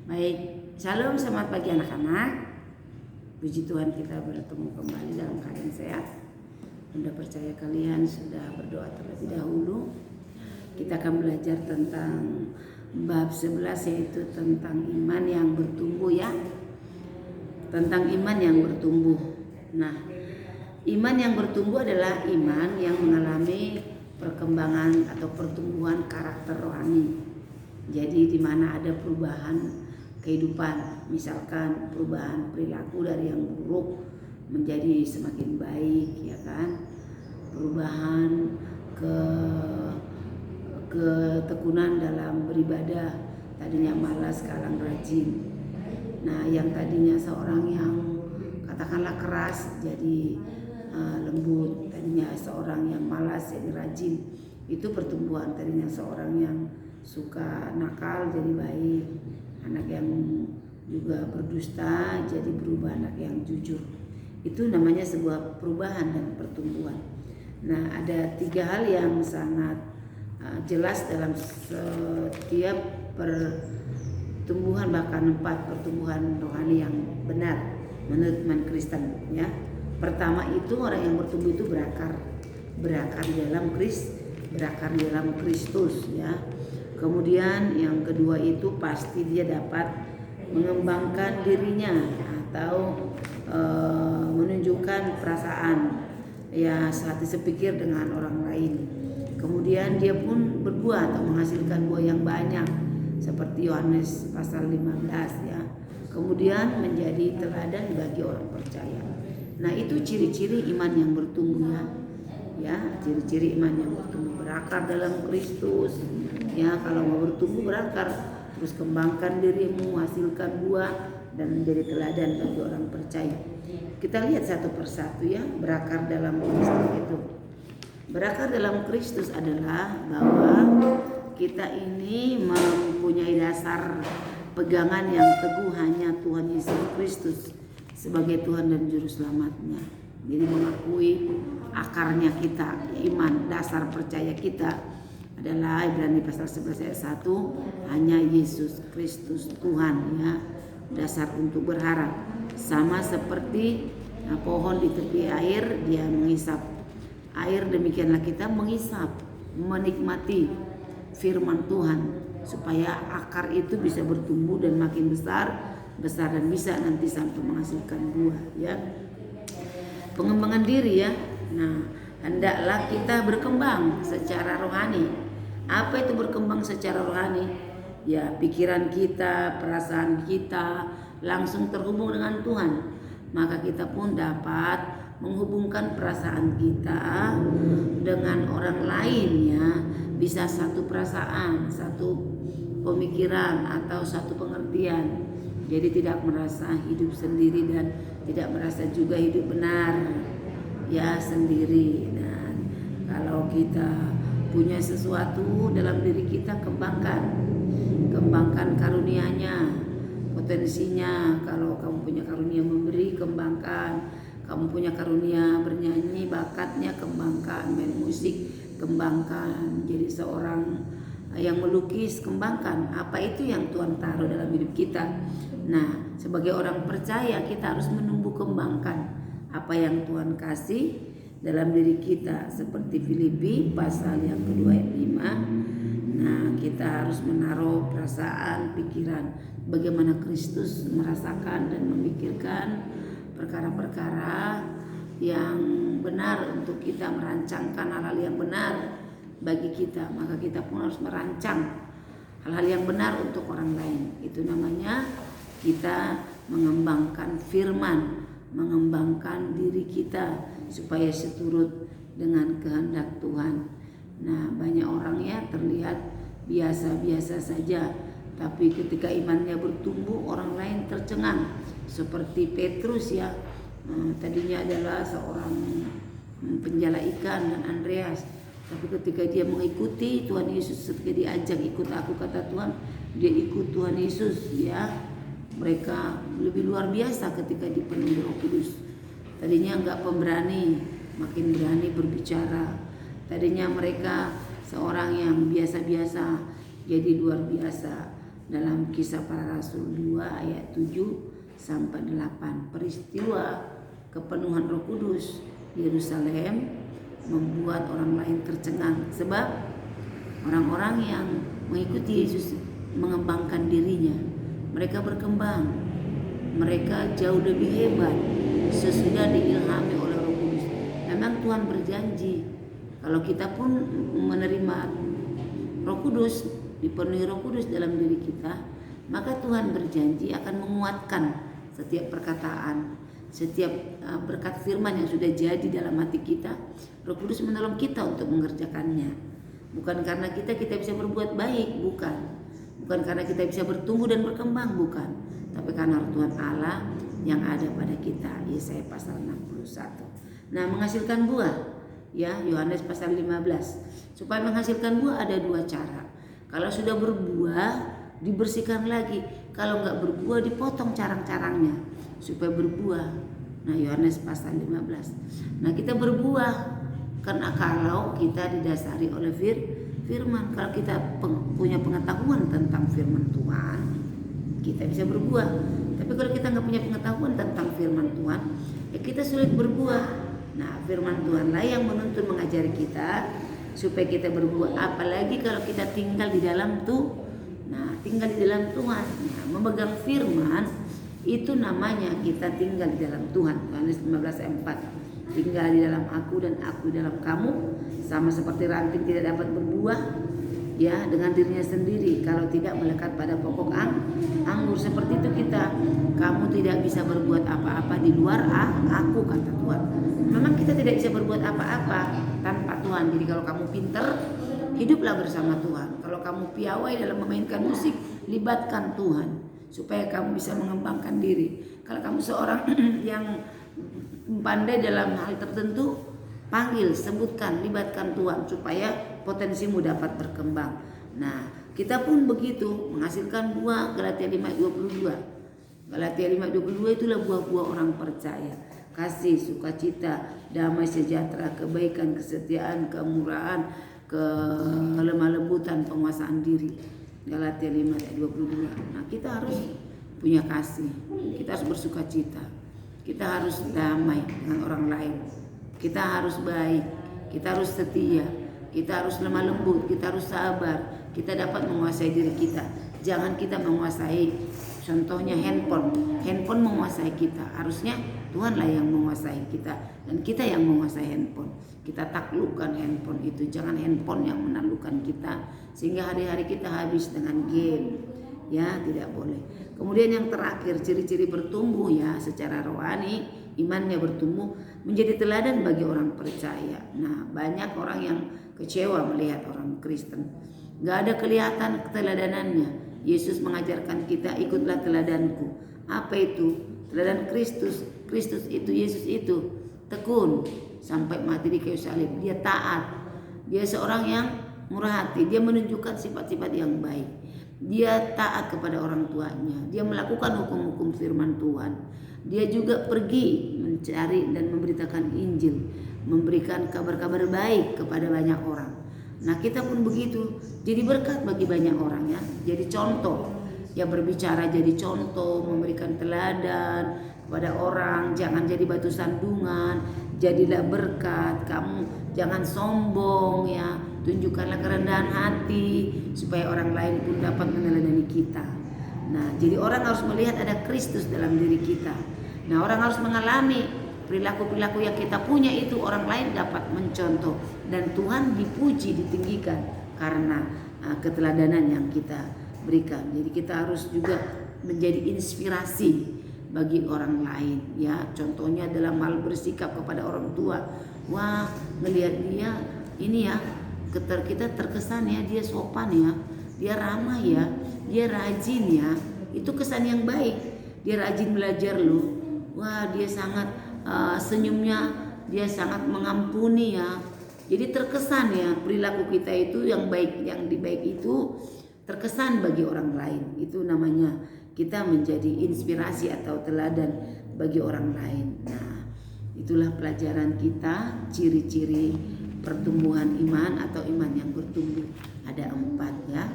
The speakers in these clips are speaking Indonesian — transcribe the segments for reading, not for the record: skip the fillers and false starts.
Baik, shalom, selamat pagi anak-anak. Puji Tuhan kita bertemu kembali dalam keadaan sehat. Bunda percaya kalian sudah berdoa terlebih dahulu. Kita akan belajar tentang bab 11, yaitu tentang iman yang bertumbuh ya. Tentang iman yang bertumbuh. Nah, iman yang bertumbuh adalah iman yang mengalami perkembangan atau pertumbuhan karakter rohani. Jadi di mana ada perubahan kehidupan, misalkan perubahan perilaku dari yang buruk menjadi semakin baik, ya kan? Perubahan ketekunan dalam beribadah, tadinya malas sekarang rajin. Nah, yang tadinya seorang yang katakanlah keras jadi lembut, tadinya seorang yang malas jadi rajin. Itu pertumbuhan. Tadinya seorang yang suka nakal jadi baik, anak yang juga berdusta jadi berubah anak yang jujur. Itu namanya sebuah perubahan dan pertumbuhan. Nah, ada 3 hal yang sangat jelas dalam setiap pertumbuhan, bahkan 4 pertumbuhan rohani yang benar menurut iman Kristen ya. Pertama itu orang yang bertumbuh itu berakar di dalam Kristus ya. Kemudian yang kedua itu pasti dia dapat mengembangkan dirinya atau menunjukkan perasaan ya sehati sepikir dengan orang lain. Kemudian dia pun berbuah atau menghasilkan buah yang banyak seperti Yohanes pasal 15 ya. Kemudian menjadi teladan bagi orang percaya. Nah, itu ciri-ciri iman yang bertumbuh ya, ciri-ciri iman yang bertumbuh, berakar dalam Kristus. Ya, kalau mau bertumbuh berakar, terus kembangkan dirimu, hasilkan buah dan menjadi teladan bagi orang percaya. Kita lihat satu persatu ya, berakar dalam Kristus itu. Berakar dalam Kristus adalah bahwa kita ini mempunyai dasar pegangan yang teguh hanya Tuhan Yesus Kristus sebagai Tuhan dan Juru Selamatnya. Jadi mengakui akarnya kita, iman, dasar percaya kita adalah Ibrani pasal 11 ayat 1, hanya Yesus Kristus Tuhan ya. Dasar untuk berharap. Sama seperti pohon di tepi air, dia mengisap air, demikianlah kita mengisap, menikmati firman Tuhan supaya akar itu bisa bertumbuh dan makin besar dan bisa nanti sampai menghasilkan buah ya. Pengembangan diri ya. Nah, hendaklah kita berkembang secara rohani. Apa itu berkembang secara rohani? Ya, pikiran kita, perasaan kita langsung terhubung dengan Tuhan. Maka kita pun dapat menghubungkan perasaan kita dengan orang lain ya. Bisa satu perasaan, satu pemikiran atau satu pengertian. Jadi tidak merasa hidup sendiri dan tidak merasa juga hidup benar ya sendiri. Dan kalau kita punya sesuatu dalam diri kita, kembangkan karunia-Nya, potensinya. Kalau kamu punya karunia memberi, kembangkan. Kamu punya karunia bernyanyi, bakatnya kembangkan. Main musik, kembangkan. Jadi seorang yang melukis, kembangkan. Apa itu yang Tuhan taruh dalam hidup kita. Nah, sebagai orang percaya kita harus menumbuh kembangkan apa yang Tuhan kasih dalam diri kita, seperti Filipi pasal yang kedua ayat 5. Nah, kita harus menaruh perasaan, pikiran bagaimana Kristus merasakan dan memikirkan perkara-perkara yang benar untuk kita, merancangkan hal-hal yang benar bagi kita. Maka kita pun harus merancang hal-hal yang benar untuk orang lain. Itu namanya kita mengembangkan firman, mengembangkan diri kita supaya seturut dengan kehendak Tuhan. Nah, banyak orang ya terlihat biasa-biasa saja, tapi ketika imannya bertumbuh orang lain tercengang. Seperti Petrus ya, tadinya adalah seorang penjala ikan, dan Andreas. Tapi ketika dia mengikuti Tuhan Yesus, ketika diajak ikut aku kata Tuhan, dia ikut Tuhan Yesus ya. Mereka lebih luar biasa ketika dipenuhi Roh Kudus. Tadinya enggak pemberani, makin berani berbicara. Tadinya mereka seorang yang biasa-biasa jadi luar biasa. dalam Kisah Para Rasul 2 ayat 7 sampai 8. Peristiwa kepenuhan Roh Kudus di Yerusalem membuat orang lain tercengang, sebab orang-orang yang mengikuti Yesus mengembangkan dirinya. Mereka berkembang, mereka jauh lebih hebat sesudah diilhami oleh Roh Kudus. Memang Tuhan berjanji kalau kita pun menerima Roh Kudus, dipenuhi Roh Kudus dalam diri kita, maka Tuhan berjanji akan menguatkan setiap perkataan, setiap berkat firman yang sudah jadi dalam hati kita. Roh Kudus menolong kita untuk mengerjakannya. Bukan karena kita bisa berbuat baik, bukan karena kita bisa bertumbuh dan berkembang, bukan, tapi karena Tuhan Allah yang ada pada kita. Yesaya pasal 61. Nah, menghasilkan buah, ya, Yohanes pasal 15. Supaya menghasilkan buah ada dua cara. Kalau sudah berbuah, dibersihkan lagi. Kalau enggak berbuah, dipotong carang-carangnya supaya berbuah. Nah, Yohanes pasal 15. Nah, kita berbuah karena kalau kita didasari oleh firman. Kalau kita punya pengetahuan tentang firman Tuhan, kita bisa berbuah. Tapi kalau kita nggak punya pengetahuan tentang firman Tuhan, ya kita sulit berbuah. Nah, firman Tuhanlah yang menuntun mengajari kita supaya kita berbuah. Apalagi kalau kita tinggal di dalam tinggal di dalam Tuhan. Nah, memegang firman itu namanya kita tinggal di dalam Tuhan. Yohanes 15 ayat 4. Tinggal di dalam aku dan aku di dalam kamu, sama seperti ranting tidak dapat berbuah ya dengan dirinya sendiri kalau tidak melekat pada pokok anggur. Seperti itu kita, kamu tidak bisa berbuat apa-apa di luar aku, kata Tuhan. Memang kita tidak bisa berbuat apa-apa tanpa Tuhan. Jadi kalau kamu pinter, hiduplah bersama Tuhan. Kalau kamu piawai dalam memainkan musik, libatkan Tuhan supaya kamu bisa mengembangkan diri. Kalau kamu seorang yang pandai dalam hal tertentu, panggil, sebutkan, libatkan Tuhan supaya potensimu dapat berkembang. Nah, kita pun begitu, menghasilkan buah. Galatia 5:22. Galatia 5:22 itulah buah-buah orang percaya. Kasih, sukacita, damai sejahtera, kebaikan, kesetiaan, kemurahan, kelemah lembutan, penguasaan diri. Galatia 5:22. Nah, kita harus punya kasih, kita harus bersukacita, kita harus damai dengan orang lain, kita harus baik, kita harus setia, kita harus lemah lembut, kita harus sabar, kita dapat menguasai diri kita. Jangan kita menguasai, contohnya handphone menguasai kita. Harusnya Tuhanlah yang menguasai kita dan kita yang menguasai handphone. Kita taklukkan handphone itu, jangan handphone yang menaklukkan kita sehingga hari-hari kita habis dengan game. Ya, tidak boleh. Kemudian yang terakhir, ciri-ciri bertumbuh ya secara rohani, imannya bertumbuh menjadi teladan bagi orang percaya. Nah, banyak orang yang kecewa melihat orang Kristen, gak ada kelihatan keteladanannya. Yesus mengajarkan kita, ikutlah teladanku. Apa itu? Teladan Kristus. Kristus itu, Yesus itu tekun sampai mati di kayu salib. Dia taat. Dia seorang yang murah hati. Dia menunjukkan sifat-sifat yang baik. Dia taat kepada orang tuanya. Dia melakukan hukum-hukum firman Tuhan. Dia juga pergi mencari dan memberitakan Injil, memberikan kabar-kabar baik kepada banyak orang. Nah, kita pun begitu, jadi berkat bagi banyak orang ya. Jadi contoh, ya berbicara jadi contoh, memberikan teladan kepada orang. Jangan jadi batu sandungan, jadilah berkat. Kamu jangan sombong ya. Tunjukkanlah kerendahan hati supaya orang lain pun dapat meneladani kita. Nah, jadi orang harus melihat ada Kristus dalam diri kita. Nah, orang harus mengalami perilaku-perilaku yang kita punya itu, orang lain dapat mencontoh dan Tuhan dipuji, ditinggikan karena keteladanan yang kita berikan. Jadi kita harus juga menjadi inspirasi bagi orang lain ya. Contohnya dalam hal bersikap kepada orang tua. Wah, ngelihat dia ini ya, kita terkesan ya, dia sopan ya, dia ramah ya, dia rajin ya. Itu kesan yang baik. Dia rajin belajar loh. Wah, dia sangat senyumnya, dia sangat mengampuni ya. Jadi terkesan ya, perilaku kita itu yang baik, yang baik itu terkesan bagi orang lain. Itu namanya kita menjadi inspirasi atau teladan bagi orang lain. Nah, itulah pelajaran kita, ciri-ciri pertumbuhan iman atau iman yang bertumbuh. Ada 4 ya.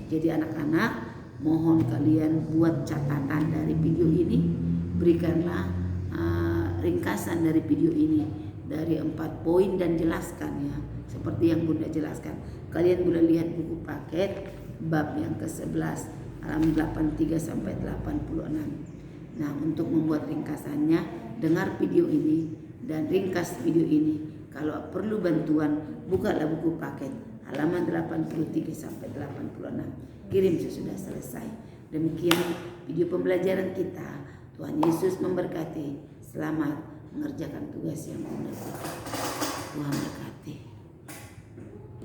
Jadi anak-anak, Mohon kalian buat catatan dari video ini, berikanlah ringkasan dari video ini dari 4 poin dan jelaskan ya, seperti yang Bunda jelaskan. Kalian boleh lihat buku paket bab yang ke-11 halaman 83 sampai 86. Nah, untuk membuat ringkasannya, dengar video ini dan ringkas video ini. Kalau perlu bantuan, bukalah buku paket halaman 83 sampai 86. Kirim sesudah selesai. Demikian video pembelajaran kita. Tuhan Yesus memberkati. Selamat mengerjakan tugas yang benar. Tuhan berkati.